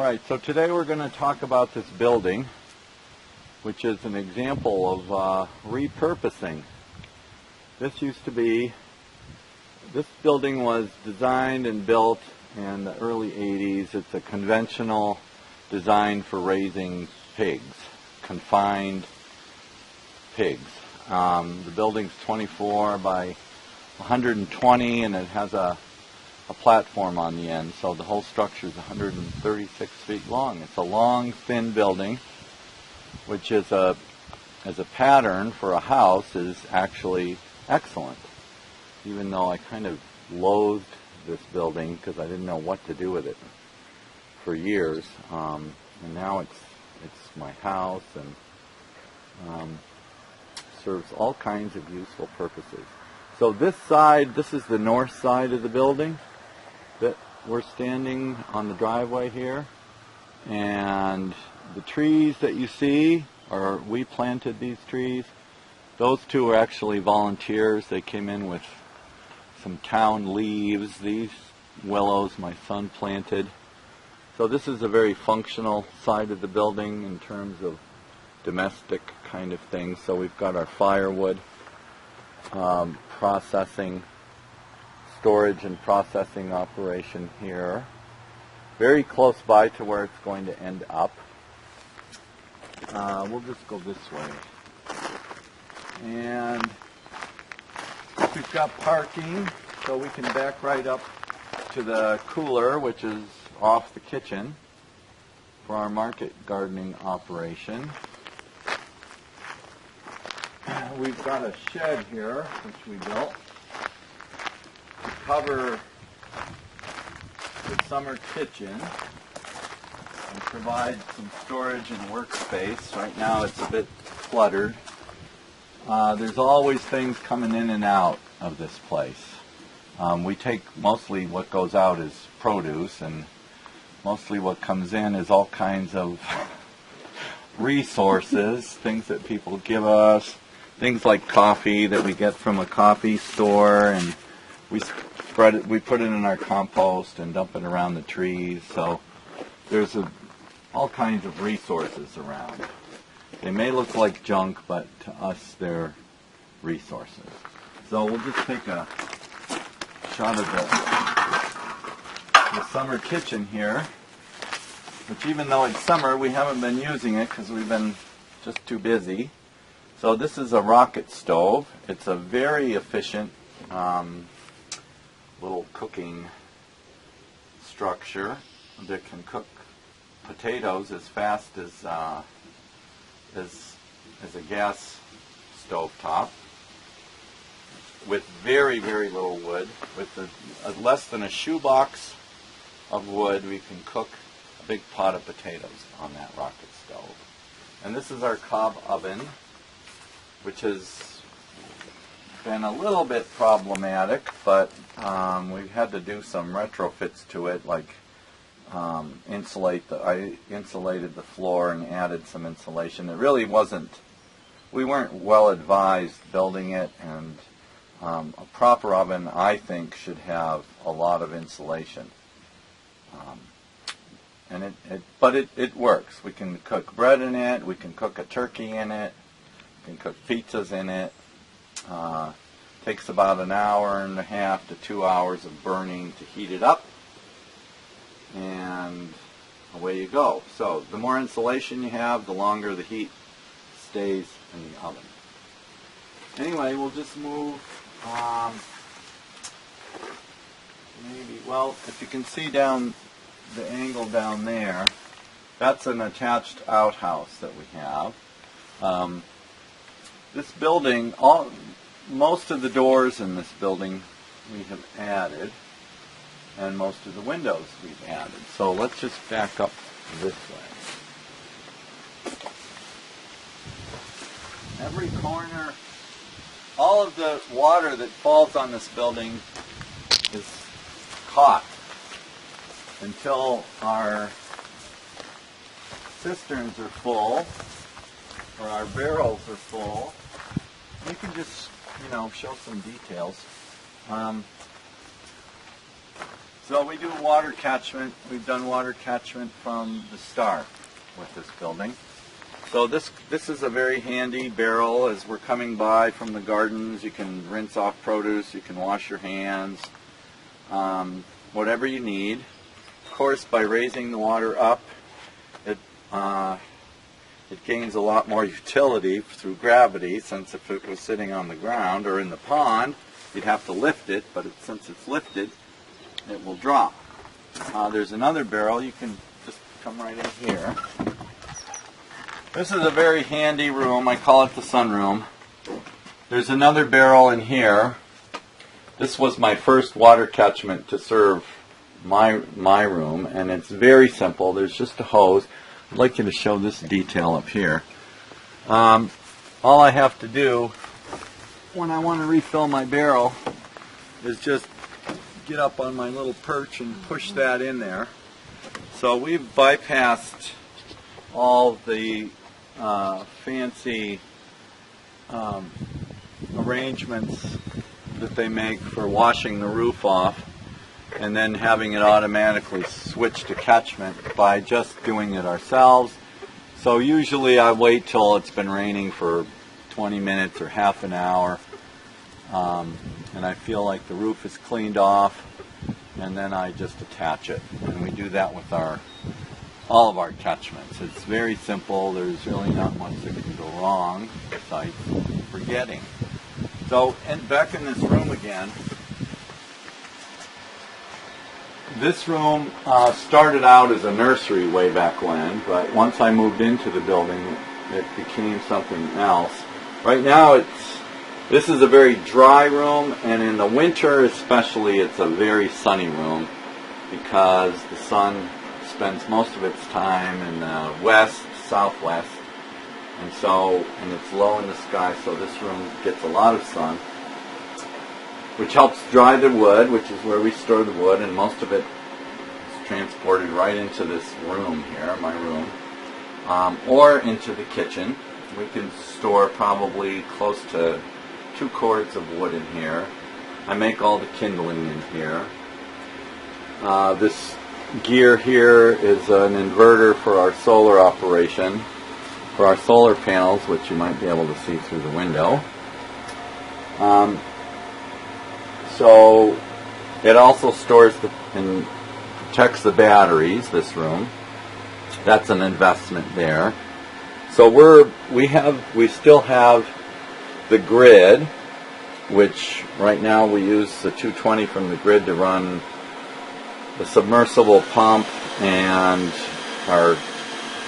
Alright, so today we're going to talk about this building, which is an example of repurposing. This building was designed and built in the early 80s. It's a conventional design for raising pigs, confined pigs. The building's 24 by 120 and it has a platform on the end, so the whole structure is 136 feet long. It's a long, thin building, which is as a pattern for a house is actually excellent. Even though I kind of loathed this building because I didn't know what to do with it for years, and now it's my house and serves all kinds of useful purposes. So this is the north side of the building that we're standing on the driveway here, and the trees that you see, we planted these trees. Those two are actually volunteers. They came in with some town leaves. These willows my son planted. So this is a very functional side of the building in terms of domestic kind of things. So we've got our firewood processing, storage and processing operation here, very close by to where it's going to end up. We'll just go this way. And we've got parking, so we can back right up to the cooler, which is off the kitchen, for our market gardening operation. We've got a shed here, which we built, to cover the summer kitchen and provide some storage and workspace. Right now it's a bit cluttered. There's always things coming in and out of this place. We take mostly what goes out is produce, and mostly what comes in is all kinds of resources, things that people give us, things like coffee that we get from a coffee store, and we put it in our compost and dump it around the trees. So there's all kinds of resources around. They may look like junk, but to us they're resources. So we'll just take a shot of the summer kitchen here, which even though it's summer, we haven't been using it because we've been just too busy. So this is a rocket stove. It's a very efficient little cooking structure that can cook potatoes as fast as a gas stovetop, with very, very little wood. With less than a shoebox of wood, we can cook a big pot of potatoes on that rocket stove. And this is our Cob Oven, which has been a little bit problematic, but we've had to do some retrofits to it, like I insulated the floor and added some insulation. It really we weren't well advised building it, and a proper oven, I think, should have a lot of insulation. But it works. We can cook bread in it, we can cook a turkey in it, we can cook pizzas in it. Takes about an hour and a half to 2 hours of burning to heat it up, and away you go. So the more insulation you have, the longer the heat stays in the oven. Anyway, we'll just move if you can see down the angle down there, that's an attached outhouse that we have. This building, most of the doors in this building we have added, and most of the windows we've added. So let's just back up this way. Every corner, all of the water that falls on this building is caught until our cisterns are full, or our barrels are full. We can just, show some details. So So we do water catchment. We've done water catchment from the start with this building. So this is a very handy barrel. As we're coming by from the gardens, you can rinse off produce, you can wash your hands, whatever you need. Of course, by raising the water up, it gains a lot more utility through gravity, since if it was sitting on the ground or in the pond, you'd have to lift it, but since it's lifted, it will drop. There's another barrel. You can just come right in here. This is a very handy room. I call it the sunroom. There's another barrel in here. This was my first water catchment to serve my room, and it's very simple. There's just a hose. I'd like you to show this detail up here. All I have to do when I want to refill my barrel is just get up on my little perch and push that in there. So we've bypassed all the fancy arrangements that they make for washing the roof off and then having it automatically switch to catchment by just doing it ourselves. So usually I wait till it's been raining for 20 minutes or half an hour, and I feel like the roof is cleaned off, and then I just attach it. And we do that with all of our catchments. It's very simple. There's really not much that can go wrong besides forgetting. So, and back in this room again. This room started out as a nursery way back when, but once I moved into the building, it became something else. Right now, this is a very dry room, and in the winter especially, it's a very sunny room because the sun spends most of its time in the west, southwest, and it's low in the sky, so this room gets a lot of sun, which helps dry the wood, which is where we store the wood, and most of it is transported right into this room here, my room, or into the kitchen. We can store probably close to 2 cords of wood in here. I make all the kindling in here. This gear here is an inverter for our solar operation, for our solar panels, which you might be able to see through the window. So it also stores and protects the batteries, this room. That's an investment there. So we still have the grid, which right now we use the 220 from the grid to run the submersible pump and our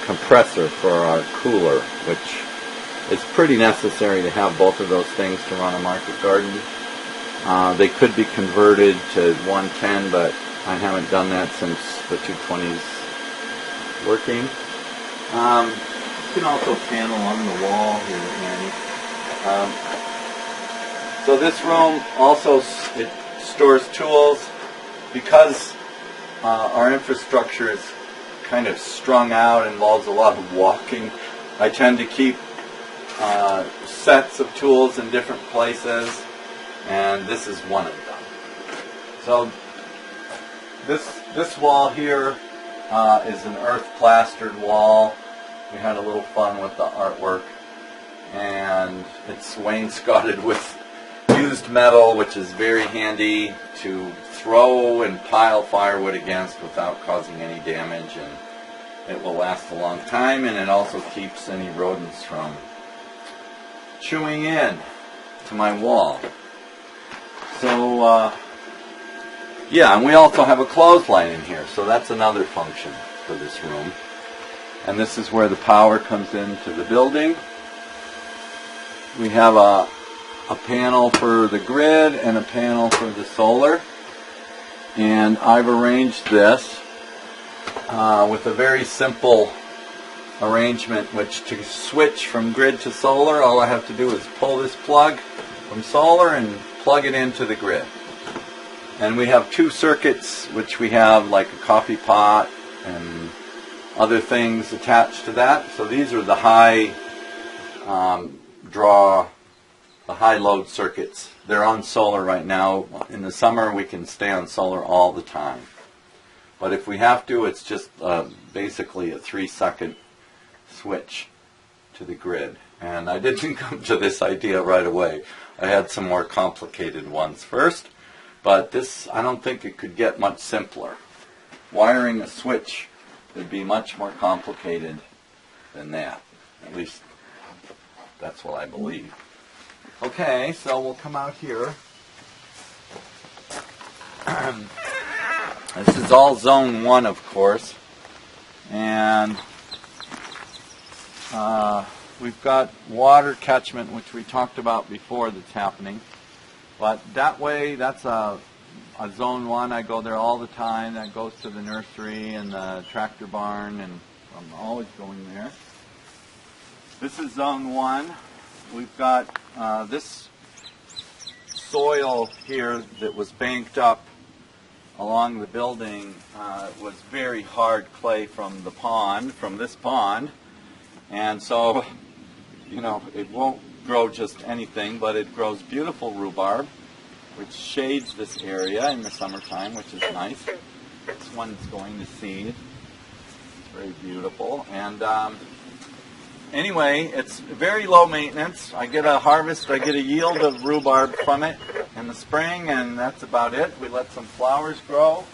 compressor for our cooler, which is pretty necessary to have both of those things to run a market garden. They could be converted to 110, but I haven't done that since the 220's working. You can also panel on the wall here, Annie. So this room also it stores tools. Because our infrastructure is kind of strung out, involves a lot of walking, I tend to keep sets of tools in different places, and this is one of them. So this wall here is an earth plastered wall. We had a little fun with the artwork, and it's wainscoted with used metal, which is very handy to throw and pile firewood against without causing any damage, and it will last a long time, and it also keeps any rodents from chewing in to my wall. So yeah, and we also have a clothesline in here, so that's another function for this room. And this is where the power comes into the building. We have a panel for the grid and a panel for the solar, and I've arranged this with a very simple arrangement, which to switch from grid to solar, all I have to do is pull this plug from solar and plug it into the grid. And we have 2 circuits, which we have like a coffee pot and other things attached to that. So these are the high the high load circuits. They're on solar right now. In the summer we can stay on solar all the time. But if we have to, it's just basically a 3-second switch to the grid. And I didn't come to this idea right away. I had some more complicated ones first, but this, I don't think it could get much simpler. Wiring a switch would be much more complicated than that. At least that's what I believe. Okay, so we'll come out here. This is all zone 1, of course. And we've got water catchment, which we talked about before, that's happening. But that way, that's a zone 1. I go there all the time. That goes to the nursery and the tractor barn, and I'm always going there. This is zone 1. We've got this soil here that was banked up along the building was very hard clay from the pond, from this pond. And so, you know, it won't grow just anything, but it grows beautiful rhubarb, which shades this area in the summertime, which is nice. This one's going to seed. It's very beautiful. And anyway, it's very low maintenance. I get a harvest, I get a yield of rhubarb from it in the spring, and that's about it. We let some flowers grow.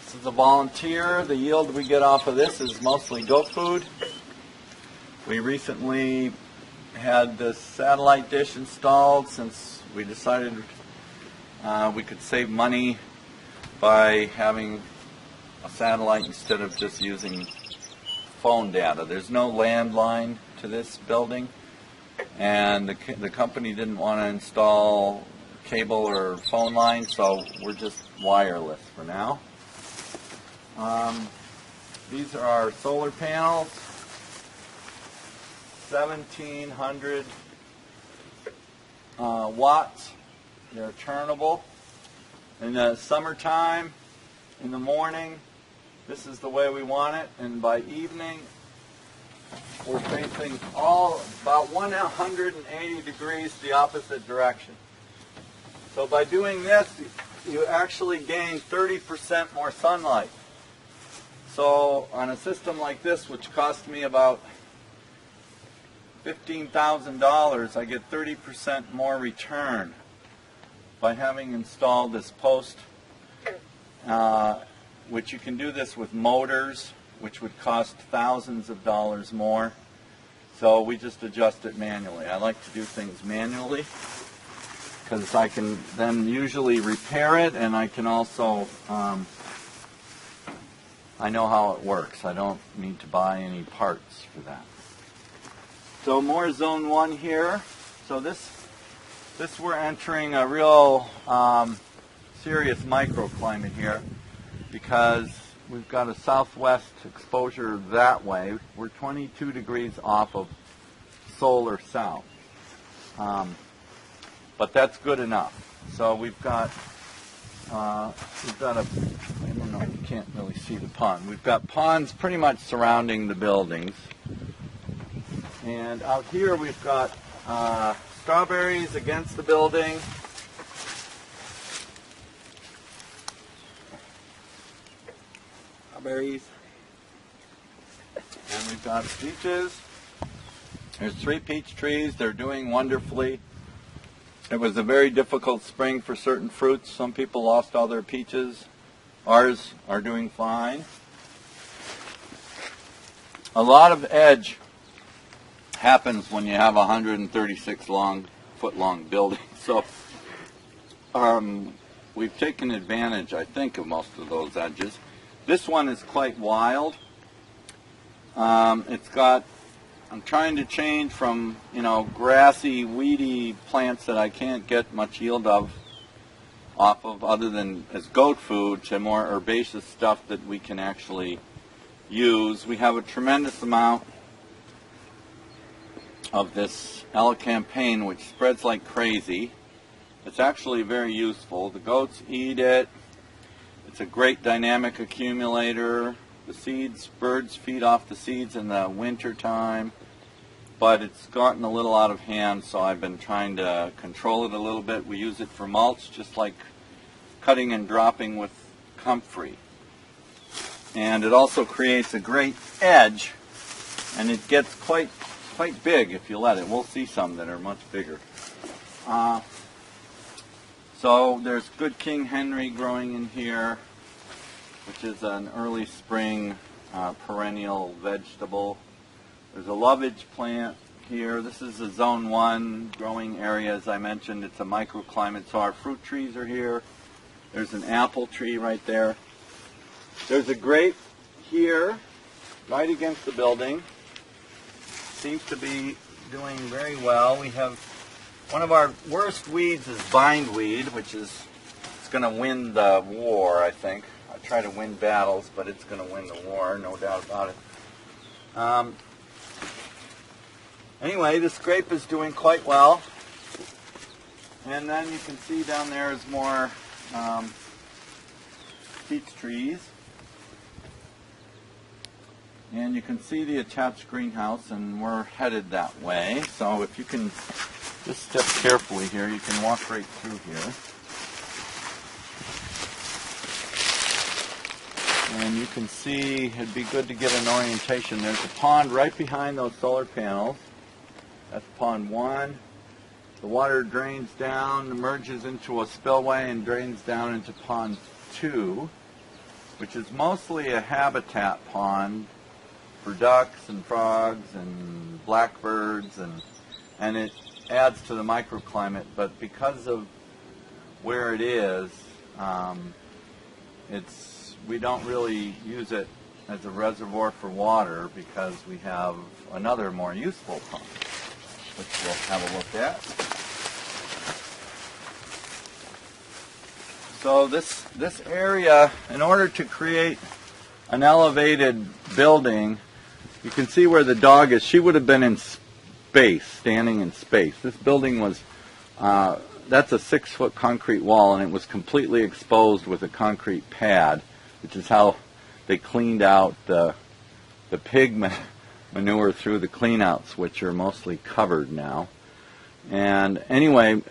This is a volunteer. The yield we get off of this is mostly goat food. We recently had this satellite dish installed since we decided we could save money by having a satellite instead of just using phone data. There's no landline to this building, and the company didn't want to install cable or phone line, so we're just wireless for now. These are our solar panels, 1,700 watts. They're turnable. In the summertime, in the morning, this is the way we want it, and by evening, we're facing about 180 degrees the opposite direction. So by doing this, you actually gain 30% more sunlight. So on a system like this, which cost me about $15,000, I get 30% more return by having installed this post, which you can do this with motors, which would cost thousands of dollars more. So we just adjust it manually. I like to do things manually because I can then usually repair it, and I can also I know how it works. I don't need to buy any parts for that. So more zone 1 here. So this we're entering a real serious microclimate here because we've got a southwest exposure that way. We're 22 degrees off of solar south. But that's good enough. So we've got a, I don't know, you can't really see the pond. We've got ponds pretty much surrounding the buildings. And out here we've got strawberries against the building. Strawberries. And we've got peaches. There's 3 peach trees. They're doing wonderfully. It was a very difficult spring for certain fruits. Some people lost all their peaches. Ours are doing fine. A lot of edge happens when you have a 136 foot long building. So we've taken advantage, I think, of most of those edges. This one is quite wild. I'm trying to change from, grassy, weedy plants that I can't get much yield of off of other than as goat food to more herbaceous stuff that we can actually use. We have a tremendous amount of this elecampane, which spreads like crazy. It's actually very useful. The goats eat it. It's a great dynamic accumulator. The seeds, birds feed off the seeds in the winter time, but it's gotten a little out of hand, so I've been trying to control it a little bit. We use it for mulch, just like cutting and dropping with comfrey. And it also creates a great edge, and it gets quite big if you let it. We'll see some that are much bigger. So there's good King Henry growing in here, which is an early spring perennial vegetable. There's a lovage plant here. This is a zone 1 growing area, as I mentioned. It's a microclimate, so our fruit trees are here. There's an apple tree right there. There's a grape here, right against the building. Seems to be doing very well. We have one of our worst weeds is bindweed, which is it's going to win the war, I think. I try to win battles, but it's going to win the war, no doubt about it. Anyway, this grape is doing quite well. And then you can see down there is more peach trees. And you can see the attached greenhouse, and we're headed that way. So if you can just step carefully here, you can walk right through here. And you can see, it'd be good to get an orientation. There's a pond right behind those solar panels. That's pond 1. The water drains down, emerges into a spillway, and drains down into pond 2, which is mostly a habitat pond for ducks and frogs and blackbirds, and it adds to the microclimate. But because of where it is, we don't really use it as a reservoir for water because we have another more useful pond, which we'll have a look at. So this area, in order to create an elevated building, you can see where the dog is. She would have been in space, standing in space. This building was, that's a 6-foot concrete wall, and it was completely exposed with a concrete pad, which is how they cleaned out the pig manure through the cleanouts, which are mostly covered now. And anyway,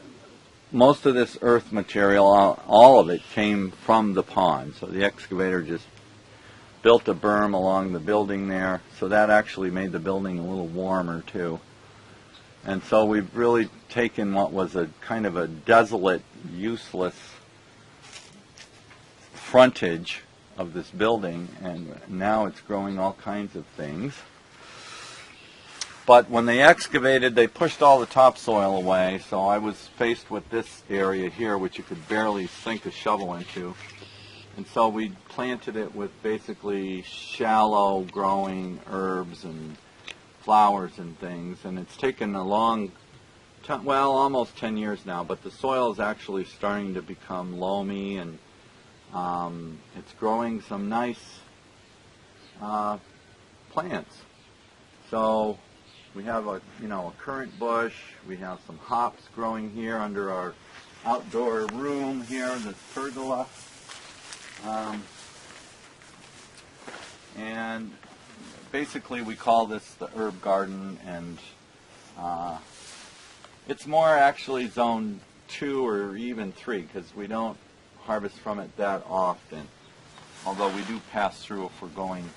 most of this earth material, all of it, came from the pond. So the excavator just built a berm along the building there, so that actually made the building a little warmer too. And so we've really taken what was a kind of a desolate, useless frontage of this building, and now it's growing all kinds of things. But when they excavated, they pushed all the topsoil away, so I was faced with this area here, which you could barely sink a shovel into. And so we planted it with basically shallow growing herbs and flowers and things. And it's taken a long time, well, almost 10 years now, but the soil is actually starting to become loamy, and it's growing some nice plants. So we have a currant bush. We have some hops growing here under our outdoor room here, this pergola. And basically we call this the herb garden, and it's more actually zone 2 or even 3 because we don't harvest from it that often, although we do pass through if we're going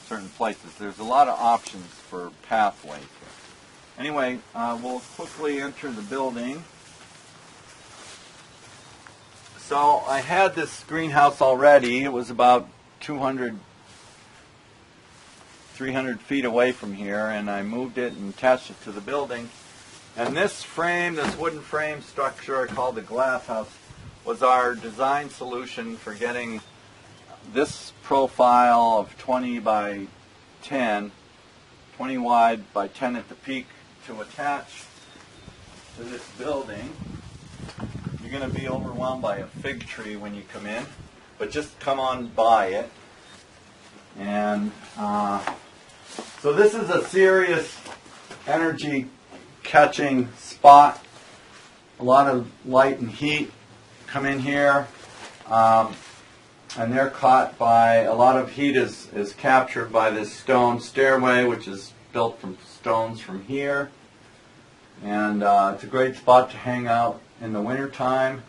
certain places. There's a lot of options for pathways here. Anyway, we'll quickly enter the building. So I had this greenhouse already. It was about 200, 300 feet away from here, and I moved it and attached it to the building. And this frame, this wooden frame structure I call the glass house, was our design solution for getting this profile of 20 by 10, 20 wide by 10 at the peak, to attach to this building. You're going to be overwhelmed by a fig tree when you come in, but just come on by it. And so this is a serious energy catching spot. A lot of light and heat come in here, and they're caught by, a lot of heat is captured by this stone stairway, which is built from stones from here. And it's a great spot to hang out in the wintertime.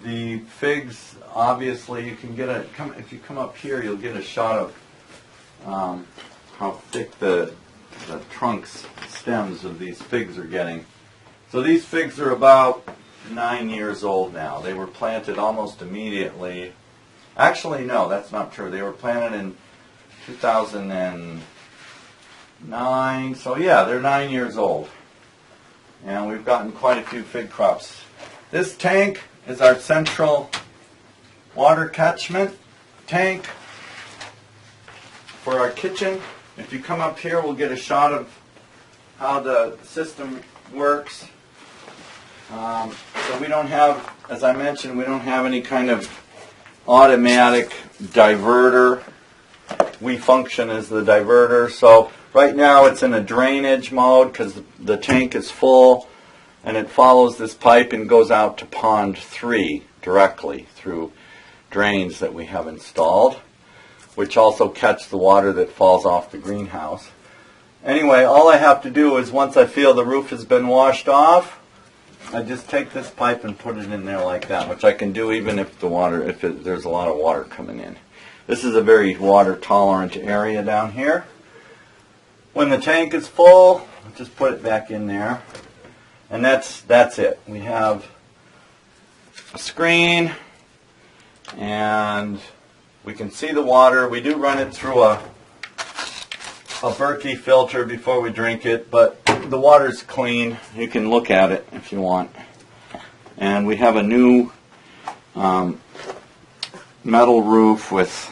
The figs, obviously, you can get if you come up here, you'll get a shot of how thick the trunks, stems of these figs are getting. So these figs are about 9 years old now. They were planted almost immediately. Actually, no, that's not true. They were planted in 2009. So yeah, they're 9 years old. And we've gotten quite a few fig crops. This tank is our central water catchment tank for our kitchen. If you come up here, we'll get a shot of how the system works. So we don't have, as I mentioned, we don't have any kind of automatic diverter. We function as the diverter. So right now it's in a drainage mode because the tank is full, and it follows this pipe and goes out to pond 3 directly through drains that we have installed, which also catch the water that falls off the greenhouse. Anyway, all I have to do is, once I feel the roof has been washed off, I just take this pipe and put it in there like that, which I can do even if there's a lot of water coming in. This is a very water tolerant area down here. When the tank is full, just put it back in there, and that's it. We have a screen, and we can see the water. We do run it through a Berkey filter before we drink it, but the water's clean. You can look at it if you want. And we have a new metal roof with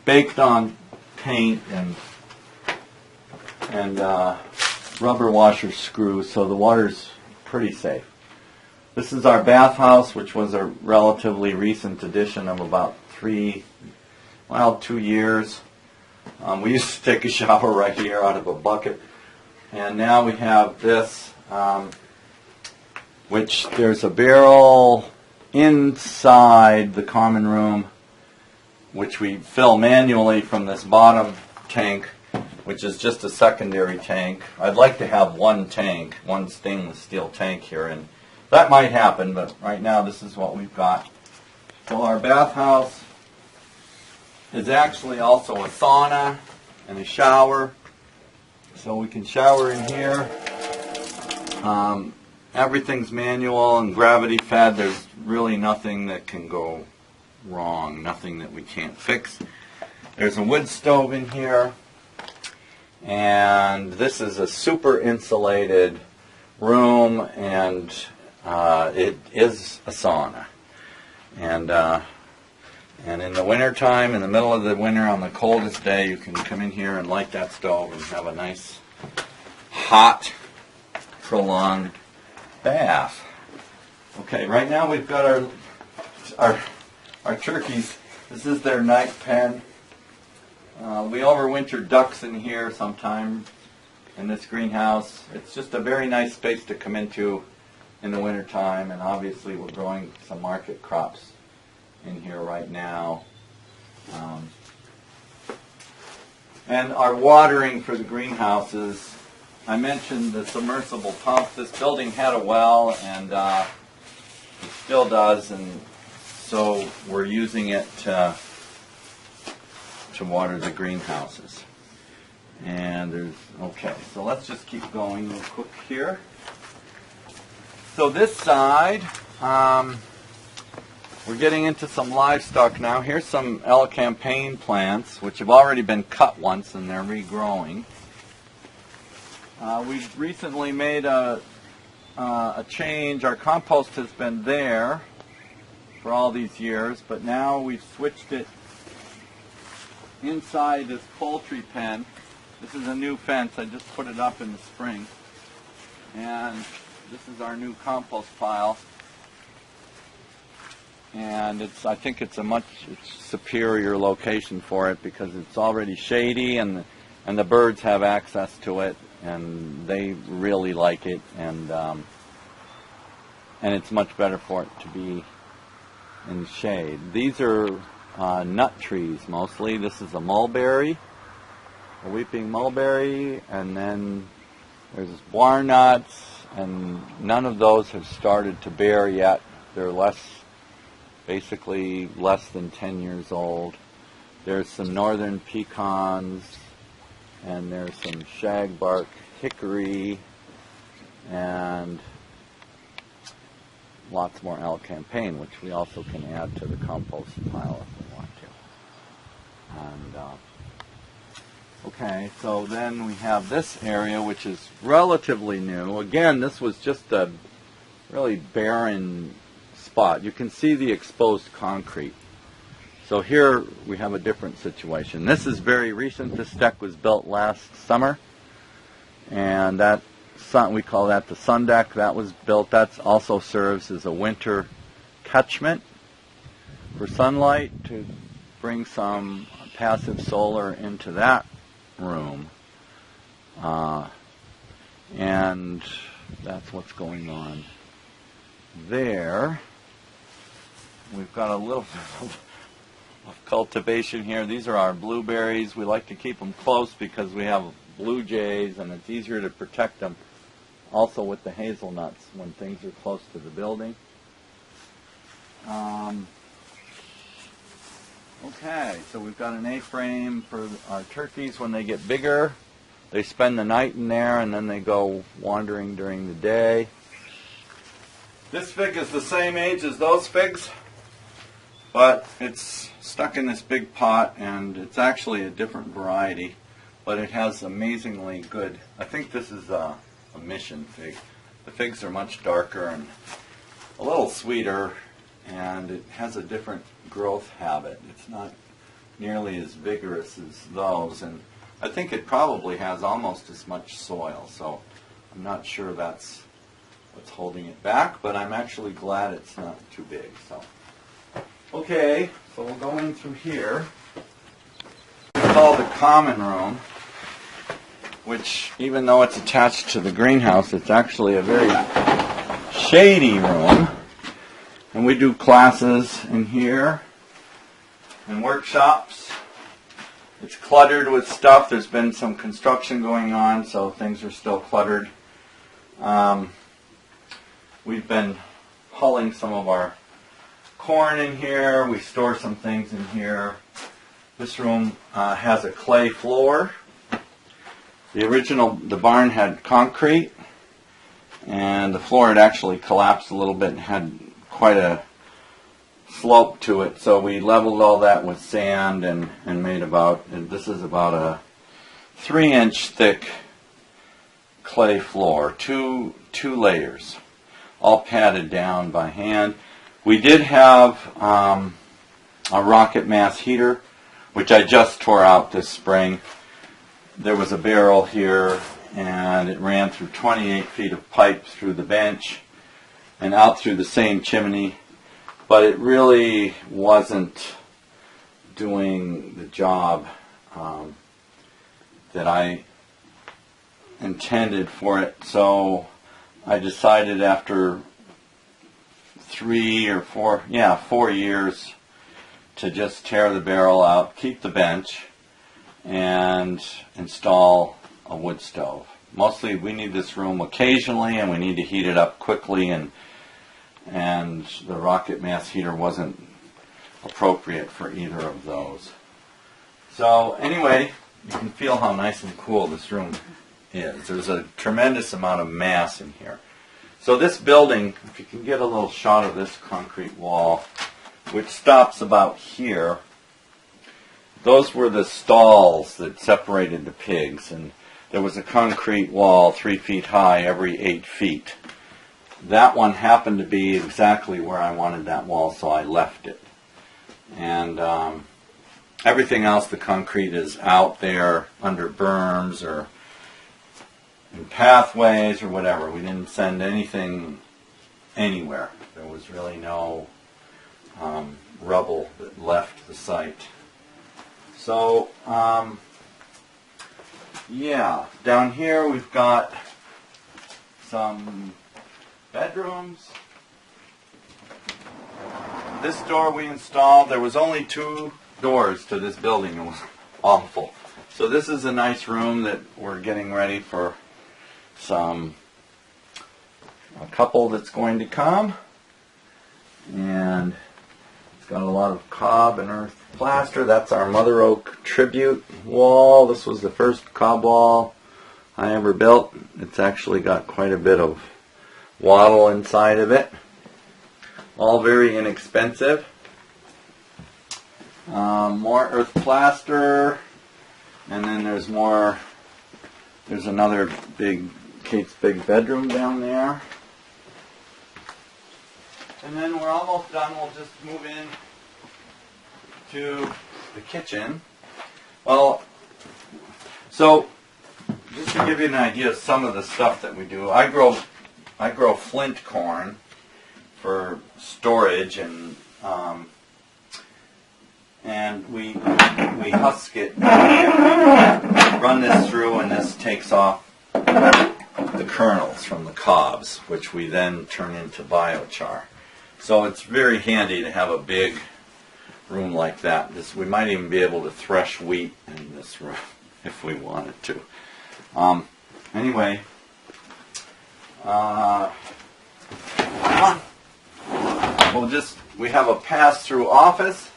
baked on paint and rubber washer screws, so the water's pretty safe. This is our bathhouse, which was a relatively recent addition of about 2 years. We used to take a shower right here out of a bucket, and now we have this, which there's a barrel inside the common room, which we fill manually from this bottom tank, which is just a secondary tank. I'd like to have one stainless steel tank here, and that might happen, but right now this is what we've got. So our bathhouse is actually also a sauna and a shower, so we can shower in here. Everything's manual and gravity fed. There's really nothing that can go wrong, nothing that we can't fix. There's a wood stove in here, and this is a super insulated room, and it is a sauna. And in the wintertime, in the middle of the winter, on the coldest day, you can come in here and light that stove and have a nice, hot, prolonged bath. Okay, right now we've got our turkeys. This is their night pen. We overwinter ducks in here sometime in this greenhouse. It's just a very nice space to come into in the wintertime, and obviously we're growing some market crops in here right now. And our watering for the greenhouses, I mentioned the submersible pump. This building had a well, and it still does, and so we're using it to water the greenhouses. And okay, so let's just keep going real quick here. So this side, we're getting into some livestock now. Here's some elecampane plants, which have already been cut once, and they're regrowing. We've recently made a change. Our compost has been there for all these years, but now we've switched it inside this poultry pen. This is a new fence. I just put it up in the spring. And this is our new compost pile. And I think it's a much superior location for it because it's already shady, and the birds have access to it, and they really like it, and it's much better for it to be in shade. These are nut trees mostly. This is a mulberry, a weeping mulberry, and then there's walnuts, and none of those have started to bear yet. They're less basically less than 10 years old. There's some northern pecans, and there's some shagbark hickory, and lots more alecampane, which we also can add to the compost pile if we want to. And okay, so then we have this area, which is relatively new. Again, this was just a really barren spot. You can see the exposed concrete. So here we have a different situation. This is very recent. This deck was built last summer, and that we call that the sun deck. That was built. That also serves as a winter catchment for sunlight to bring some passive solar into that room. And that's what's going on there. We've got a little bit of cultivation here. These are our blueberries. We like to keep them close because we have blue jays, and it's easier to protect them also with the hazelnuts when things are close to the building. Okay, so we've got an A-frame for our turkeys. When they get bigger, they spend the night in there, and then they go wandering during the day. This fig is the same age as those figs, but it's stuck in this big pot, and it's actually a different variety, but it has amazingly good, I think this is a mission fig. The figs are much darker and a little sweeter, and it has a different growth habit. It's not nearly as vigorous as those, and I think it probably has almost as much soil, so I'm not sure that's what's holding it back, but I'm actually glad it's not too big. So, okay, so we'll go in through here. It's called the common room, which, even though it's attached to the greenhouse, it's actually a very shady room. And we do classes in here and workshops. It's cluttered with stuff. There's been some construction going on, so things are still cluttered. We've been hulling some of our corn in here. We store some things in here. This room has a clay floor. The barn had concrete, and the floor had actually collapsed a little bit and had quite a slope to it, so we leveled all that with sand and made this is about a 3-inch thick clay floor, two layers, all patted down by hand. We did have a rocket mass heater, which I just tore out this spring. There was a barrel here, and it ran through 28 feet of pipe through the bench and out through the same chimney, but it really wasn't doing the job that I intended for it. So I decided after 4 years to just tear the barrel out, keep the bench, and install a wood stove. Mostly we need this room occasionally, and we need to heat it up quickly, and the rocket mass heater wasn't appropriate for either of those. So anyway, you can feel how nice and cool this room is. There's a tremendous amount of mass in here. So this building, if you can get a little shot of this concrete wall, which stops about here, those were the stalls that separated the pigs, and there was a concrete wall 3 feet high every 8 feet. That one happened to be exactly where I wanted that wall, so I left it. And everything else, the concrete is out there under berms or in pathways or whatever. We didn't send anything anywhere. There was really no rubble that left the site. So, yeah, down here we've got some bedrooms. This door we installed, there was only 2 doors to this building. It was awful. So this is a nice room that we're getting ready for a couple that's going to come. And got a lot of cob and earth plaster. That's our Mother Oak tribute wall. This was the first cob wall I ever built. It's actually got quite a bit of wattle inside of it. All very inexpensive. More earth plaster, and then there's more. There's another Kate's big bedroom down there. And then we're almost done. We'll just move in to the kitchen. Well, so just to give you an idea of some of the stuff that we do, I grow flint corn for storage, and we husk it, run this through, and this takes off the kernels from the cobs, which we then turn into biochar. So it's very handy to have a big room like that. We might even be able to thresh wheat in this room if we wanted to. Anyway, we have a pass-through office,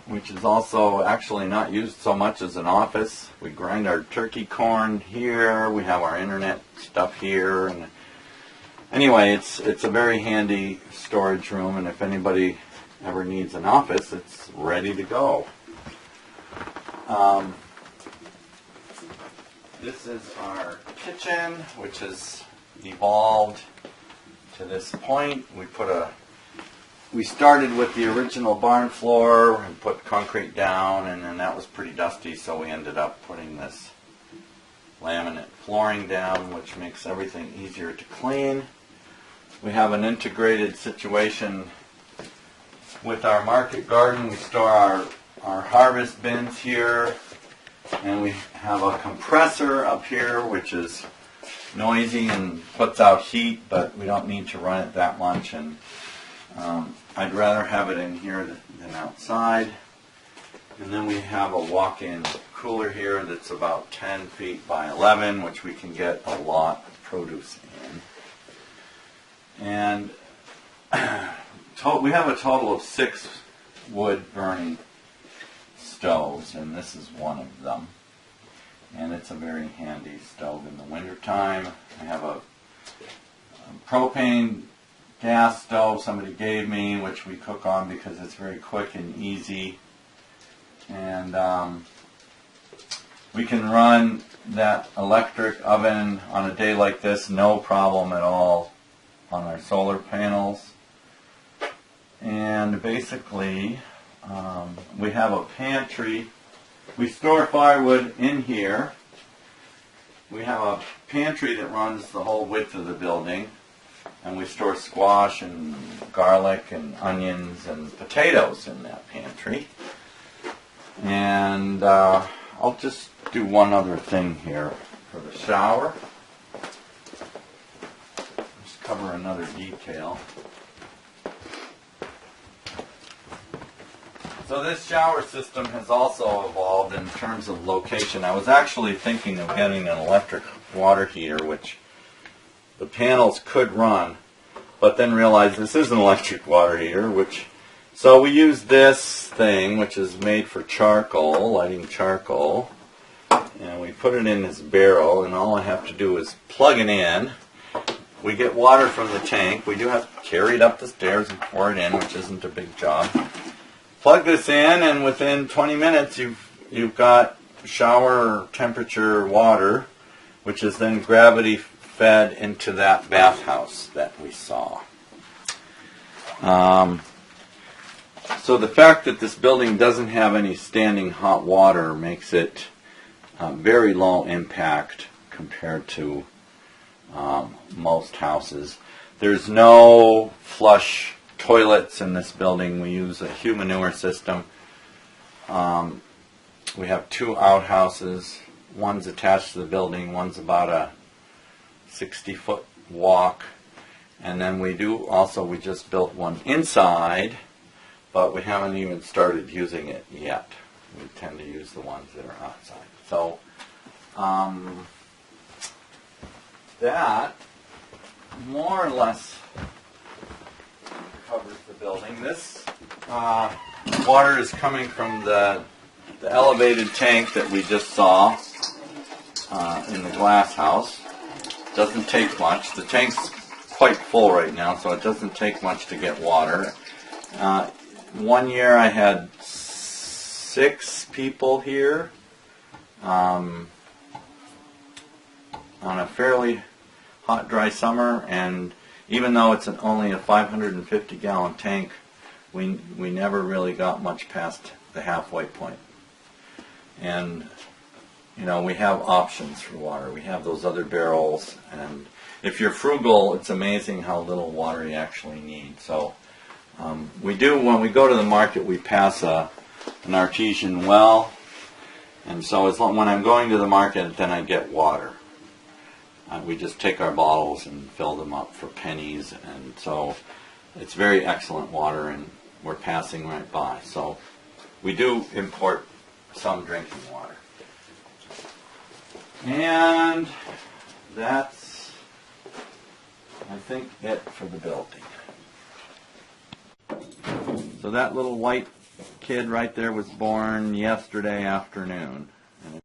which is also actually not used so much as an office. We grind our turkey corn here. We have our internet stuff here. And anyway, it's a very handy storage room, and if anybody ever needs an office, it's ready to go. This is our kitchen, which has evolved to this point. We started with the original barn floor and put concrete down, and then that was pretty dusty, so we ended up putting this laminate flooring down, which makes everything easier to clean. We have an integrated situation with our market garden. We store our harvest bins here, and we have a compressor up here, which is noisy and puts out heat, but we don't need to run it that much, and I'd rather have it in here than outside. And then we have a walk-in cooler here that's about 10 feet by 11, which we can get a lot of produce in. And we have a total of 6 wood-burning stoves, and this is one of them. And it's a very handy stove in the wintertime. I have a propane gas stove somebody gave me, which we cook on because it's very quick and easy. And we can run that electric oven on a day like this, no problem at all, on our solar panels. And basically, we have a pantry. We store firewood in here. We have a pantry that runs the whole width of the building. And we store squash and garlic and onions and potatoes in that pantry. And I'll just do one other thing here for the shower. Just cover another detail. So this shower system has also evolved in terms of location. I was actually thinking of getting an electric water heater, which the panels could run, but then realized this is an electric water heater, so we use this thing, which is made for charcoal, lighting charcoal, and we put it in this barrel, and all I have to do is plug it in. We get water from the tank. We do have to carry it up the stairs and pour it in, which isn't a big job. Plug this in, and within 20 minutes you've got shower temperature water, which is then gravity fed into that bathhouse that we saw. So the fact that this building doesn't have any standing hot water makes it very low impact compared to most houses. There's no flush toilets in this building. We use a humanure system. We have 2 outhouses. One's attached to the building. One's about a 60-foot walk. And then we just built one inside, but we haven't even started using it yet. We tend to use the ones that are outside. So that more or less covers the building. This water is coming from the elevated tank that we just saw in the glass house. Doesn't take much. The tank's quite full right now, so it doesn't take much to get water. One year I had 6 people here on a fairly hot, dry summer, and even though it's only a 550-gallon tank, we never really got much past the halfway point. And you know, we have options for water. We have those other barrels, and if you're frugal, it's amazing how little water you actually need. So we do, when we go to the market, we pass an artesian well, and so when I'm going to the market, then I get water. We just take our bottles and fill them up for pennies, and so it's very excellent water, and we're passing right by. So we do import some drinking water. And that's, I think, it for the building. So that little white kid right there was born yesterday afternoon.